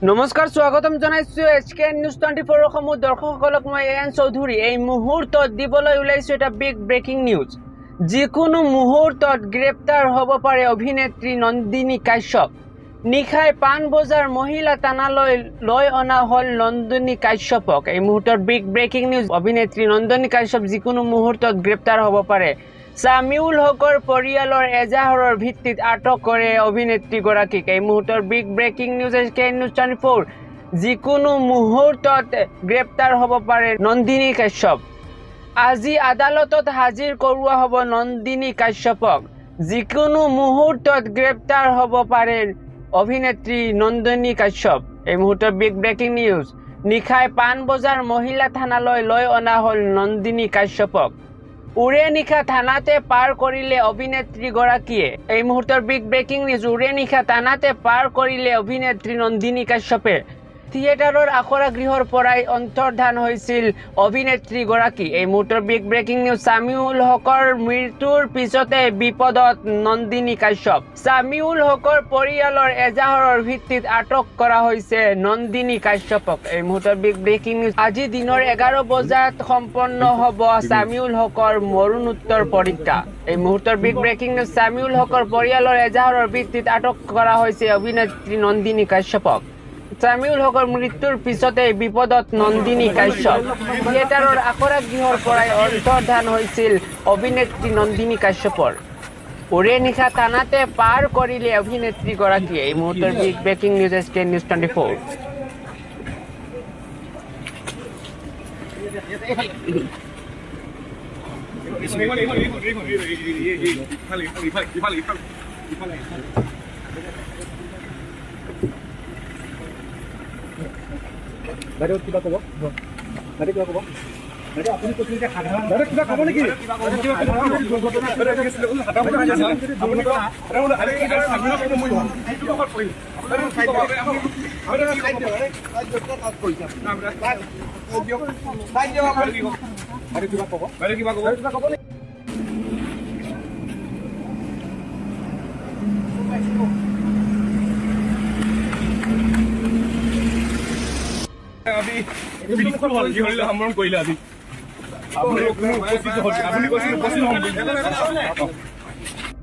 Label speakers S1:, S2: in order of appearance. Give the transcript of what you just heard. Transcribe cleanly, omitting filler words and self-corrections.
S1: নমস্কাৰ স্বাগতম জনাইছো এছকে নিউজ 24 সমূহ দৰ্শকসকলক মই এন চৌধুৰী এই মুহূৰ্তত দিবলৈ ওলাইছো এটা বিগ ব্ৰেকিং নিউজ যিকোনো মুহূৰ্তত গ্ৰেপ্তাৰ হ'ব পাৰে অভিনেত্ৰী নন্দিনী কাশ্যপ নিখাই পান বজাৰ মহিলা থানালৈ লৈ অনা হল নন্দিনী কাশ্যপক এই মুহূৰ্তৰ বিগ ব্ৰেকিং নিউজ অভিনেত্ৰী নন্দিনী কাশ্যপ যিকোনো মুহূৰ্তত গ্ৰেপ্তাৰ হ'ব পাৰে সামিউল হকৰ পৰিয়ালৰ এজাহাৰৰ ভিত্তিত আটক কৰে অভিনেত্ৰী গৰাকীক এই মুহূৰ্তৰ বিগ ব্ৰেকিং নিউজ এছকে নিউজ 24 যিকোনো মুহূৰ্তত গ্ৰেপ্তাৰ হ'ব পাৰে নন্দিনী কাশ্যপ আজি আদালতত হাজিৰ কৰোৱা হ'ব নন্দিনী কাশ্যপক যিকোনো মুহূৰ্তত গ্ৰেপ্তাৰ হ'ব পাৰে অভিনেত্ৰী নন্দিনী কাশ্যপ এই মুহূৰ্তৰ বিগ ব্ৰেকিং নিউজ নিখাই পান বজাৰ মহিলা থানালৈ লৈ অনা হল নন্দিনী কাশ্যপক উৰে নিশা থানাতে পাৰ কৰিলে অভিনেত্ৰী গৰাকীয়ে এই মুহূৰ্তৰ বিগ ব্ৰেকিং নিউজ উৰে নিশা থানাতে পাৰ কৰিলে অভিনেত্ৰী নন্দিনী কাশ্যপে থিয়েটাৰৰ আখৰা গৃহৰ পৰাই অন্তৰ্ধান হৈছিল অভিনেত্ৰী গৰাকী এই মুহূৰ্তৰ বিগ ব্ৰেকিং নিউজ সামিউল হকৰ মৃত্যুৰ পিছতে বিপদত নন্দিনী কাশ্যপ সামিউল হকৰ পৰিয়ালৰ এজাহাৰৰ ভিত্তিত আটক কৰা হৈছে নন্দিনী কাশ্যপক এই মুহূৰ্তৰ বিগ ব্ৰেকিং নিউজ আজি দিনৰ 11 বজাত সম্পন্ন হ'ব সামিউল হকৰ মৰণোত্তৰ পৰীক্ষা এই মুহূৰ্তৰ বিগ ব্ৰেকিং নিউজ সামিউল হকৰ পৰিয়ালৰ এজাহাৰৰ ভিত্তিত আটক কৰা হৈছে অভিনেত্ৰী নন্দিনী কাশ্যপক সামিউল হকৰ মৃত্যুৰ পিছতে বিপদত নন্দিনী কাশ্যপ থিয়েটাৰৰ আখৰা গৃহৰ পৰাই অন্তৰ্ধান হৈছিল অভিনেত্ৰী নন্দিনী কাশ্যপৰ উৰে নিশা থানাতে পাৰ কৰিলে অভিনেত্ৰী গৰাকীয়ে এই মুহূৰ্তৰ বিগ ব্ৰেকিং নিউজ এছকে নিউজ 24
S2: বাইদেউ কিবা ক'ব বাইদেউ কিবা ক'ব বাইদেউ আপুনি কৈছিল যে সাধাৰণ বাইদেউ কিবা ক'ব নেকি
S3: अभी बिल्कुल हल्दी हल्दी हम कोई ला दी आपने उपस्थित हो आपने उपस्थित हम